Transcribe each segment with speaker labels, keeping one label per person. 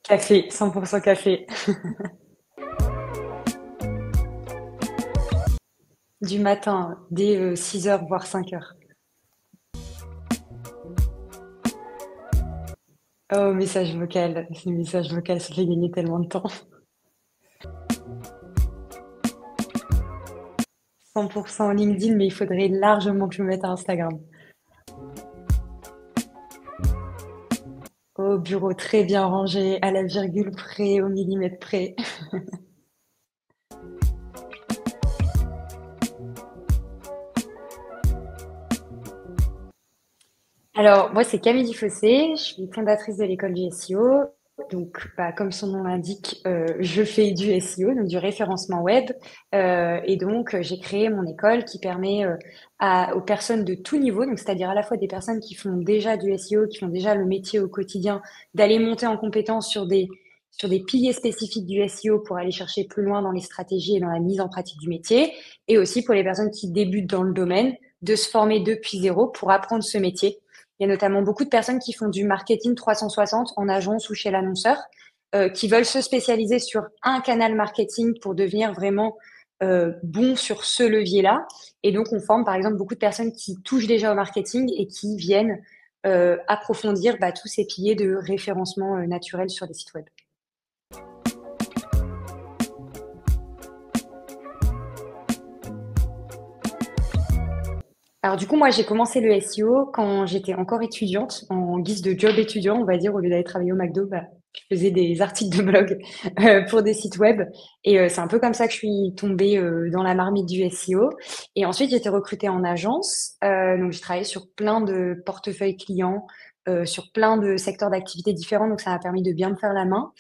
Speaker 1: Café, 100% café. Du matin, dès 6 heures, voire 5 heures. Oh, message vocal. Ce message vocal, ça fait gagner tellement de temps. 100% LinkedIn, mais il faudrait largement que je me mette à Instagram. Au bureau, très bien rangé, à la virgule près, au millimètre près. Alors, moi, c'est Camille Dufossé, je suis fondatrice de l'école du SEO. Donc, bah, comme son nom l'indique, je fais du SEO, donc du référencement web. Et donc, j'ai créé mon école qui permet aux personnes de tout niveau, donc c'est-à-dire à la fois des personnes qui font déjà du SEO, qui font déjà le métier au quotidien, d'aller monter en compétence sur des piliers spécifiques du SEO pour aller chercher plus loin dans les stratégies et dans la mise en pratique du métier. Et aussi pour les personnes qui débutent dans le domaine, de se former depuis zéro pour apprendre ce métier. Il y a notamment beaucoup de personnes qui font du marketing 360 en agence ou chez l'annonceur, qui veulent se spécialiser sur un canal marketing pour devenir vraiment bon sur ce levier-là. Et donc, on forme par exemple beaucoup de personnes qui touchent déjà au marketing et qui viennent approfondir tous ces piliers de référencement naturel sur des sites web. Alors du coup, moi, j'ai commencé le SEO quand j'étais encore étudiante, en guise de job étudiant, on va dire, au lieu d'aller travailler au McDo, je faisais des articles de blog pour des sites web. Et c'est un peu comme ça que je suis tombée dans la marmite du SEO. Et ensuite, j'ai été recrutée en agence. Donc, j'ai travaillé sur plein de portefeuilles clients, sur plein de secteurs d'activité différents. Donc, ça m'a permis de bien me faire la main.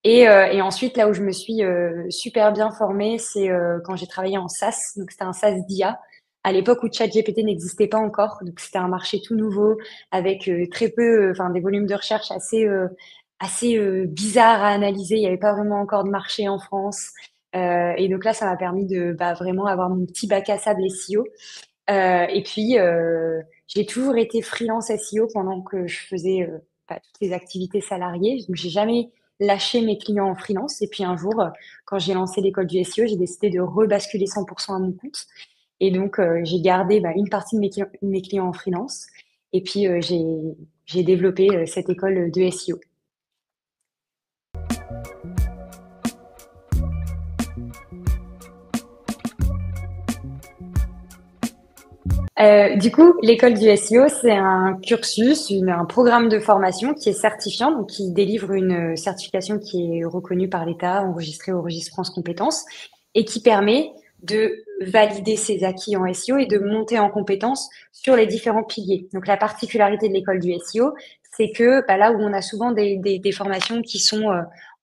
Speaker 1: Et ensuite, là où je me suis super bien formée, c'est quand j'ai travaillé en SaaS. Donc, c'était un SaaS d'IA à l'époque où ChatGPT n'existait pas encore. Donc, c'était un marché tout nouveau avec très peu, enfin, des volumes de recherche assez bizarres à analyser. Il n'y avait pas vraiment encore de marché en France. Et donc là, ça m'a permis de vraiment avoir mon petit bac à sable SEO. Et puis, j'ai toujours été freelance SEO pendant que je faisais toutes les activités salariées. Donc, j'ai jamais lâché mes clients en freelance. Et puis un jour, quand j'ai lancé l'école du SEO, j'ai décidé de rebasculer 100% à mon compte. Et donc, j'ai gardé une partie de mes clients en freelance. Et puis, j'ai développé cette école de SEO. Du coup, l'école du SEO, c'est un cursus, un programme de formation qui est certifiant, donc qui délivre une certification qui est reconnue par l'État, enregistrée au registre France Compétences, et qui permet de valider ses acquis en SEO et de monter en compétences sur les différents piliers. Donc, la particularité de l'école du SEO, c'est que là où on a souvent des formations qui sont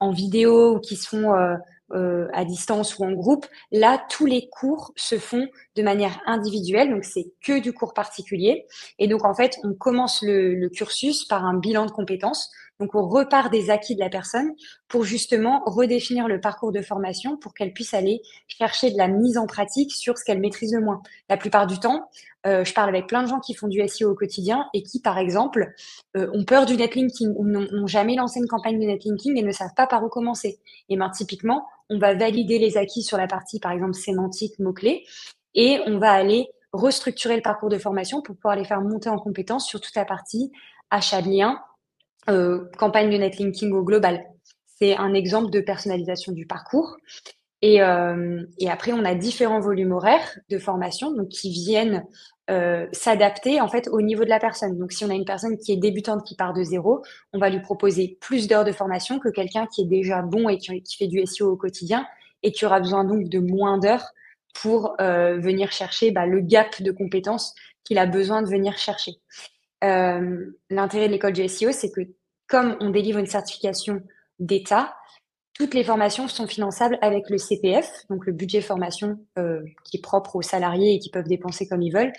Speaker 1: en vidéo ou qui sont à distance ou en groupe, là, tous les cours se font de manière individuelle, donc c'est que du cours particulier. Et donc en fait, on commence le cursus par un bilan de compétences. Donc on repart des acquis de la personne pour justement redéfinir le parcours de formation pour qu'elle puisse aller chercher de la mise en pratique sur ce qu'elle maîtrise le moins. La plupart du temps, je parle avec plein de gens qui font du SEO au quotidien et qui, par exemple, ont peur du netlinking ou n'ont jamais lancé une campagne de netlinking et ne savent pas par où commencer. Et bien, typiquement, on va valider les acquis sur la partie, par exemple, sémantique, mots-clés, et on va aller restructurer le parcours de formation pour pouvoir les faire monter en compétence sur toute la partie achat de liens, campagne de netlinking au global. C'est un exemple de personnalisation du parcours. Et après, on a différents volumes horaires de formation donc qui viennent s'adapter en fait au niveau de la personne. Donc, si on a une personne qui est débutante, qui part de zéro, on va lui proposer plus d'heures de formation que quelqu'un qui est déjà bon et qui fait du SEO au quotidien et qui aura besoin donc de moins d'heures pour venir chercher le gap de compétences qu'il a besoin de venir chercher. L'intérêt de l'école du SEO, c'est que comme on délivre une certification d'État, toutes les formations sont finançables avec le CPF, donc le budget formation qui est propre aux salariés et qui peuvent dépenser comme ils veulent,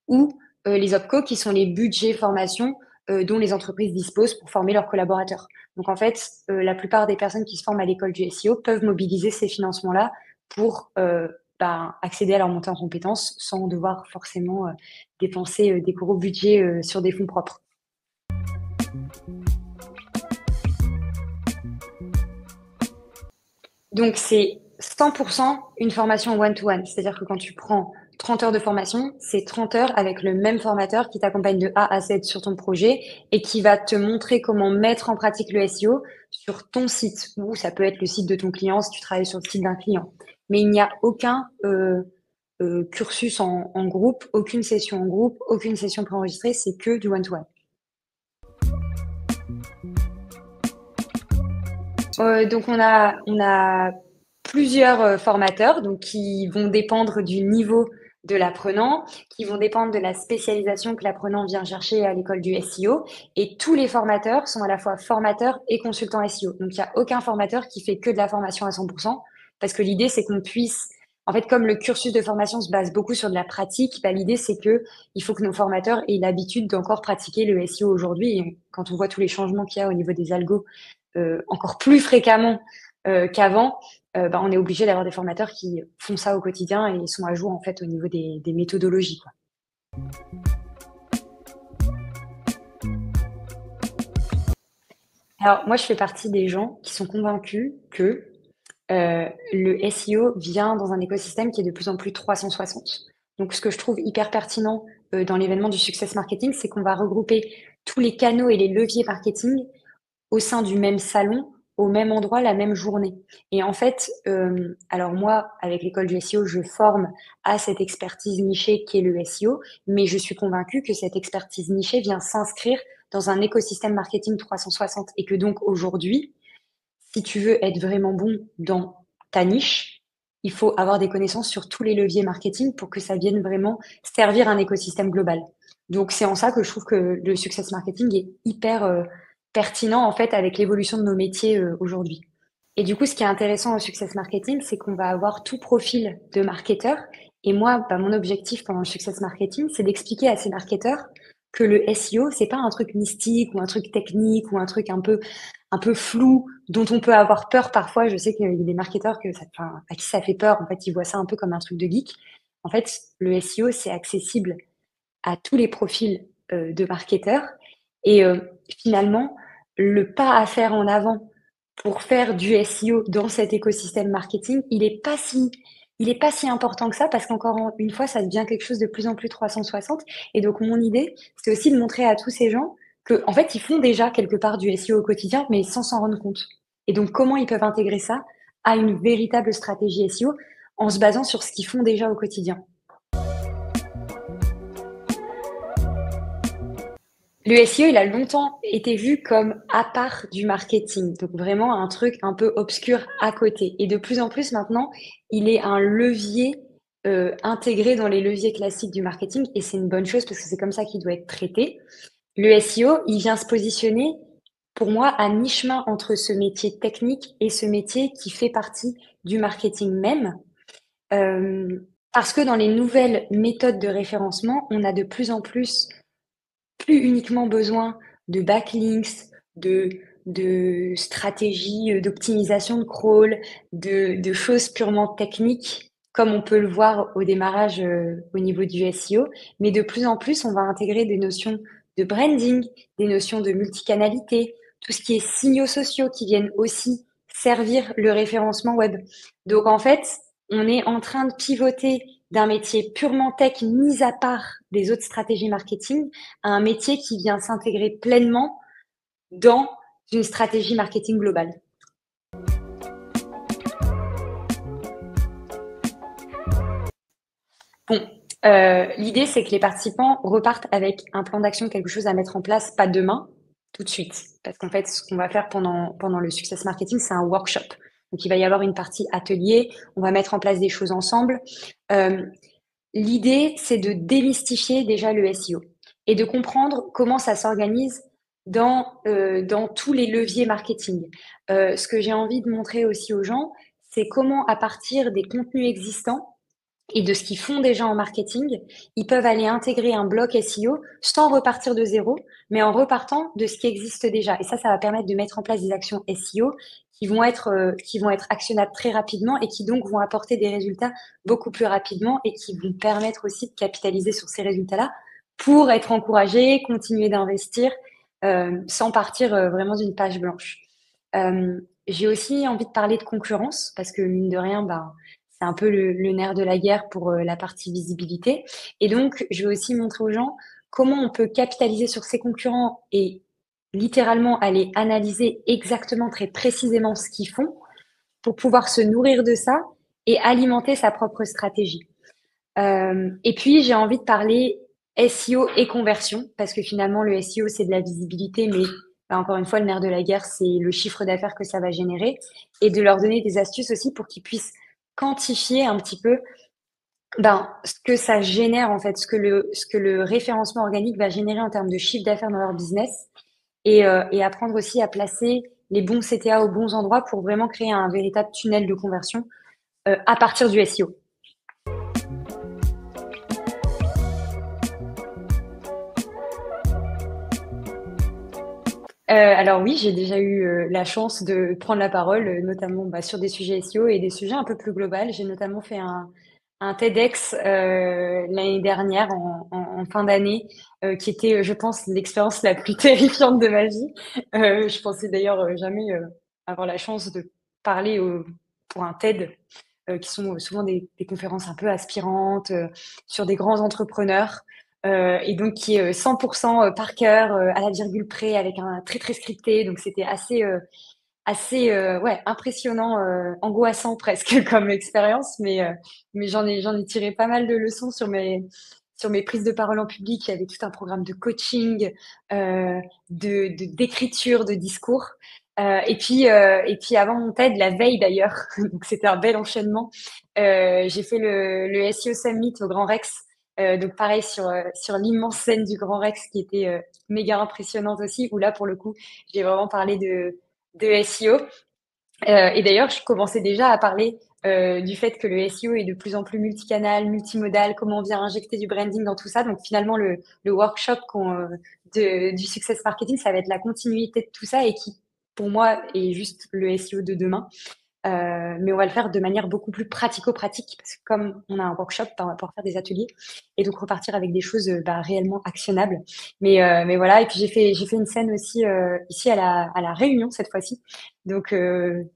Speaker 1: ou les OPCO qui sont les budgets formation dont les entreprises disposent pour former leurs collaborateurs. Donc en fait, la plupart des personnes qui se forment à l'école du SEO peuvent mobiliser ces financements-là pour accéder à leur montée en compétences sans devoir forcément dépenser des gros budgets sur des fonds propres. Donc, c'est 100% une formation one-to-one. C'est-à-dire que quand tu prends 30 heures de formation, c'est 30 heures avec le même formateur qui t'accompagne de A à Z sur ton projet et qui va te montrer comment mettre en pratique le SEO sur ton site, ou ça peut être le site de ton client si tu travailles sur le site d'un client. Mais il n'y a aucun cursus en groupe, aucune session en groupe, aucune session préenregistrée, c'est que du one-to-one. Donc on a plusieurs formateurs donc qui vont dépendre du niveau de l'apprenant, qui vont dépendre de la spécialisation que l'apprenant vient chercher à l'école du SEO. Et tous les formateurs sont à la fois formateurs et consultants SEO. Donc il n'y a aucun formateur qui fait que de la formation à 100%, parce que l'idée c'est qu'on puisse, en fait, comme le cursus de formation se base beaucoup sur de la pratique, bah, l'idée c'est que il faut que nos formateurs aient l'habitude d'encore pratiquer le SEO aujourd'hui. Et quand on voit tous les changements qu'il y a au niveau des algos encore plus fréquemment qu'avant, bah, on est obligé d'avoir des formateurs qui font ça au quotidien et sont à jour en fait au niveau des méthodologies, quoi. Alors moi, je fais partie des gens qui sont convaincus que le SEO vient dans un écosystème qui est de plus en plus 360. Donc, ce que je trouve hyper pertinent dans l'événement du Success Marketing, c'est qu'on va regrouper tous les canaux et les leviers marketing au sein du même salon, au même endroit, la même journée. Et en fait, alors moi, avec l'école du SEO, je forme à cette expertise nichée qui est le SEO, mais je suis convaincue que cette expertise nichée vient s'inscrire dans un écosystème marketing 360 et que donc aujourd'hui, si tu veux être vraiment bon dans ta niche, il faut avoir des connaissances sur tous les leviers marketing pour que ça vienne vraiment servir un écosystème global. Donc, c'est en ça que je trouve que le success marketing est hyper pertinent en fait avec l'évolution de nos métiers aujourd'hui. Et du coup, ce qui est intéressant au success marketing, c'est qu'on va avoir tout profil de marketeur. Et moi, bah, mon objectif pendant le success marketing, c'est d'expliquer à ces marketeurs que le SEO, c'est pas un truc mystique ou un truc technique ou un truc un peu flou dont on peut avoir peur parfois. Je sais qu'il y a des marketeurs enfin, à qui ça fait peur. En fait, ils voient ça un peu comme un truc de geek. En fait, le SEO, c'est accessible à tous les profils de marketeurs. Et finalement, le pas à faire en avant pour faire du SEO dans cet écosystème marketing, il est pas si important que ça parce qu'encore une fois, ça devient quelque chose de plus en plus 360. Et donc, mon idée, c'est aussi de montrer à tous ces gens que, en fait, ils font déjà quelque part du SEO au quotidien, mais sans s'en rendre compte. Et donc, comment ils peuvent intégrer ça à une véritable stratégie SEO en se basant sur ce qu'ils font déjà au quotidien. Le SEO, il a longtemps été vu comme à part du marketing, donc vraiment un truc un peu obscur à côté. Et de plus en plus maintenant, il est un levier intégré dans les leviers classiques du marketing, et c'est une bonne chose parce que c'est comme ça qu'il doit être traité. Le SEO, il vient se positionner, pour moi, à mi-chemin entre ce métier technique et ce métier qui fait partie du marketing même. Parce que dans les nouvelles méthodes de référencement, on a de plus en plus uniquement besoin de backlinks, de, de stratégies d'optimisation de crawl, de choses purement techniques, comme on peut le voir au démarrage au niveau du SEO. Mais de plus en plus, on va intégrer des notions de branding, des notions de multicanalité, tout ce qui est signaux sociaux qui viennent aussi servir le référencement web. Donc en fait, on est en train de pivoter d'un métier purement tech mis à part des autres stratégies marketing à un métier qui vient s'intégrer pleinement dans une stratégie marketing globale. Bon, l'idée c'est que les participants repartent avec un plan d'action, quelque chose à mettre en place, pas demain, tout de suite. Parce qu'en fait, ce qu'on va faire pendant le success marketing, c'est un workshop. Donc il va y avoir une partie atelier, on va mettre en place des choses ensemble. Euh, L'idée, c'est de démystifier déjà le SEO et de comprendre comment ça s'organise dans tous les leviers marketing. Ce que j'ai envie de montrer aussi aux gens, c'est comment, à partir des contenus existants et de ce qu'ils font déjà en marketing, ils peuvent aller intégrer un bloc SEO sans repartir de zéro, mais en repartant de ce qui existe déjà. Et ça va permettre de mettre en place des actions SEO qui vont être actionnables très rapidement et qui donc vont apporter des résultats beaucoup plus rapidement et qui vont permettre aussi de capitaliser sur ces résultats-là pour être encouragé, continuer d'investir sans partir vraiment d'une page blanche. J'ai aussi envie de parler de concurrence parce que mine de rien, ben, c'est un peu le nerf de la guerre pour la partie visibilité. Et donc, je veux aussi montrer aux gens comment on peut capitaliser sur ses concurrents et littéralement aller analyser exactement, très précisément ce qu'ils font pour pouvoir se nourrir de ça et alimenter sa propre stratégie. Et puis, j'ai envie de parler SEO et conversion, parce que finalement, le SEO, c'est de la visibilité, mais bah, encore une fois, le nerf de la guerre, c'est le chiffre d'affaires que ça va générer, et de leur donner des astuces aussi pour qu'ils puissent quantifier un petit peu ben, ce que ça génère, en fait, ce que le référencement organique va générer en termes de chiffre d'affaires dans leur business, et apprendre aussi à placer les bons CTA aux bons endroits pour vraiment créer un véritable tunnel de conversion à partir du SEO. Alors oui, j'ai déjà eu la chance de prendre la parole, notamment bah, sur des sujets SEO et des sujets un peu plus globaux. J'ai notamment fait un TEDx l'année dernière en fin d'année, qui était, je pense, l'expérience la plus terrifiante de ma vie. Je pensais d'ailleurs jamais avoir la chance de parler pour un TED, qui sont souvent des conférences un peu aspirantes sur des grands entrepreneurs. Et donc qui est 100% par cœur, à la virgule près, avec un très très scripté. Donc c'était assez ouais, impressionnant, angoissant presque comme expérience, mais j'en ai tiré pas mal de leçons sur mes prises de parole en public. Il y avait tout un programme de coaching, d'écriture, de discours. Et puis avant mon TED, la veille d'ailleurs, donc c'était un bel enchaînement. J'ai fait le SEO Summit au Grand Rex. Donc pareil sur l'immense scène du Grand Rex qui était méga impressionnante aussi, où là pour le coup j'ai vraiment parlé de SEO. Et d'ailleurs, je commençais déjà à parler du fait que le SEO est de plus en plus multicanal, multimodal, comment on vient injecter du branding dans tout ça. Donc finalement, le workshop du success marketing, ça va être la continuité de tout ça et qui, pour moi, est juste le SEO de demain. Mais on va le faire de manière beaucoup plus pratico-pratique parce que comme on a un workshop, bah, on va pouvoir faire des ateliers et donc repartir avec des choses bah, réellement actionnables. Mais voilà, et puis j'ai fait une scène aussi ici à la Réunion cette fois-ci. Donc, tu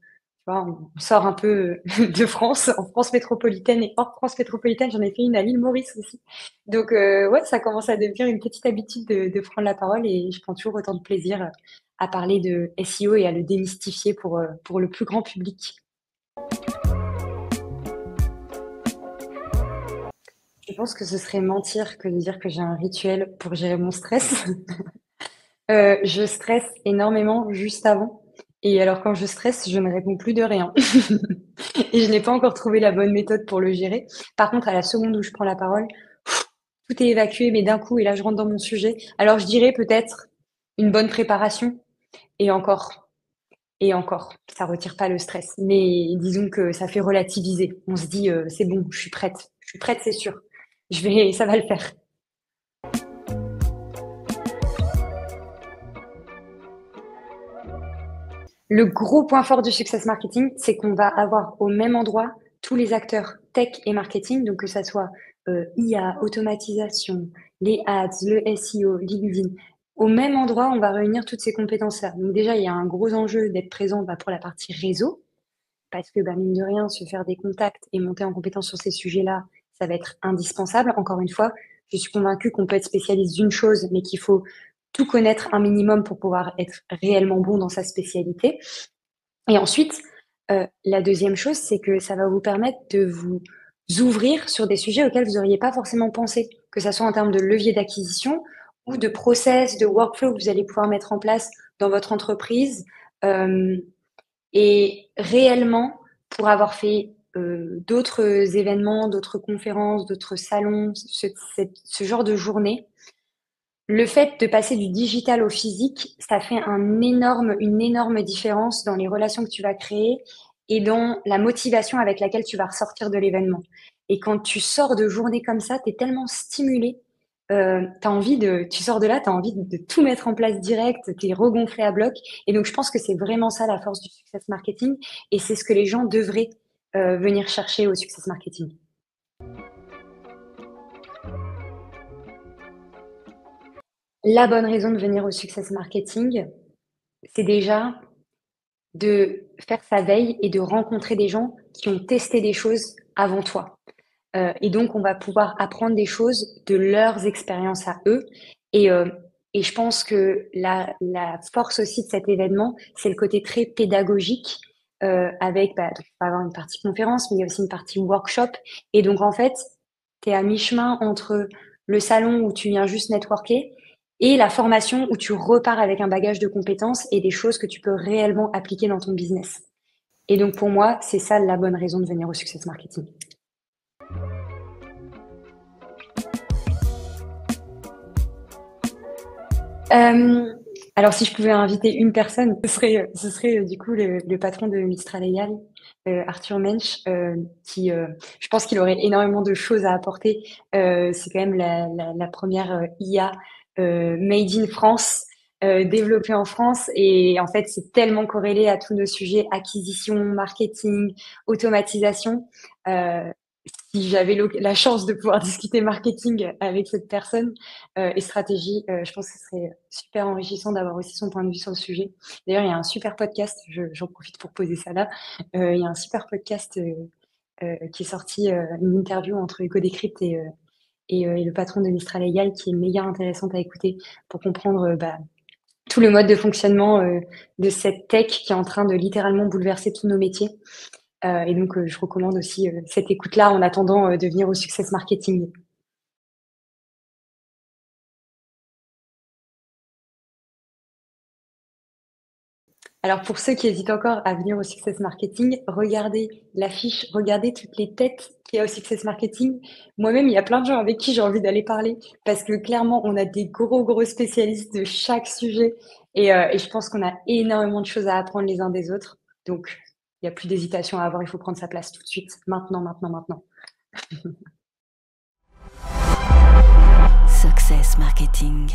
Speaker 1: vois, on sort un peu de France, en France métropolitaine et hors France métropolitaine. J'en ai fait une à l'île Maurice aussi. Donc, ouais, ça commence à devenir une petite habitude de prendre la parole et je prends toujours autant de plaisir à parler de SEO et à le démystifier pour le plus grand public. Je pense que ce serait mentir que de dire que j'ai un rituel pour gérer mon stress. Je stresse énormément juste avant. Et alors quand je stresse, je ne réponds plus de rien. Et je n'ai pas encore trouvé la bonne méthode pour le gérer. Par contre, à la seconde où je prends la parole, tout est évacué, mais d'un coup, et là je rentre dans mon sujet. Alors je dirais peut-être une bonne préparation, et encore, et encore. Ça retire pas le stress. Mais disons que ça fait relativiser. On se dit, c'est bon, je suis prête. Je suis prête, c'est sûr. Ça va le faire. Le gros point fort du success marketing, c'est qu'on va avoir au même endroit tous les acteurs tech et marketing, donc que ça soit IA, automatisation, les ads, le SEO, LinkedIn. Au même endroit, on va réunir toutes ces compétences-là. Donc déjà, il y a un gros enjeu d'être présent bah, pour la partie réseau, parce que bah, mine de rien, se faire des contacts et monter en compétence sur ces sujets-là, ça va être indispensable. Encore une fois, je suis convaincue qu'on peut être spécialiste d'une chose, mais qu'il faut tout connaître un minimum pour pouvoir être réellement bon dans sa spécialité. Et ensuite, la deuxième chose, c'est que ça va vous permettre de vous ouvrir sur des sujets auxquels vous n'auriez pas forcément pensé, que ça soit en termes de levier d'acquisition ou de process, de workflow que vous allez pouvoir mettre en place dans votre entreprise. Euh, et réellement, pour avoir fait d'autres événements, d'autres conférences, d'autres salons, ce genre de journée, le fait de passer du digital au physique, ça fait une énorme différence dans les relations que tu vas créer et dans la motivation avec laquelle tu vas ressortir de l'événement. Et quand tu sors de journées comme ça, tu es tellement stimulé, tu sors de là, tu as envie de tout mettre en place direct, tu es regonflé à bloc. Et donc, je pense que c'est vraiment ça la force du success marketing et c'est ce que les gens devraient venir chercher au success marketing. La bonne raison de venir au success marketing, c'est déjà de faire sa veille et de rencontrer des gens qui ont testé des choses avant toi. Et donc, on va pouvoir apprendre des choses de leurs expériences à eux. Et, euh, et je pense que la force aussi de cet événement, c'est le côté très pédagogique, avec, bah, donc, il va y avoir une partie conférence, mais il y a aussi une partie workshop. Et donc, en fait, tu es à mi-chemin entre le salon où tu viens juste networker et la formation où tu repars avec un bagage de compétences et des choses que tu peux réellement appliquer dans ton business. Et donc, pour moi, c'est ça la bonne raison de venir au Success Marketing. Euh, alors, si je pouvais inviter une personne, ce serait du coup le patron de Mistral AI, Arthur Mensch, qui, je pense qu'il aurait énormément de choses à apporter. C'est quand même la première IA made in France, développée en France, et en fait, c'est tellement corrélé à tous nos sujets acquisition, marketing, automatisation. Euh, Si j'avais la chance de pouvoir discuter marketing avec cette personne et stratégie, je pense que ce serait super enrichissant d'avoir aussi son point de vue sur le sujet. D'ailleurs, il y a un super podcast, j'en profite pour poser ça là. Il y a un super podcast qui est sorti, une interview entre EcoDecrypt et le patron de Mistral AI qui est méga intéressante à écouter pour comprendre bah, tout le mode de fonctionnement de cette tech qui est en train de littéralement bouleverser tous nos métiers. Et donc, je recommande aussi cette écoute-là en attendant de venir au Success Marketing. Alors, pour ceux qui hésitent encore à venir au Success Marketing, regardez l'affiche, regardez toutes les têtes qu'il y a au Success Marketing. Moi-même, il y a plein de gens avec qui j'ai envie d'aller parler parce que clairement, on a des gros spécialistes de chaque sujet et je pense qu'on a énormément de choses à apprendre les uns des autres. Donc, il n'y a plus d'hésitation à avoir, il faut prendre sa place tout de suite, maintenant.
Speaker 2: Success Marketing.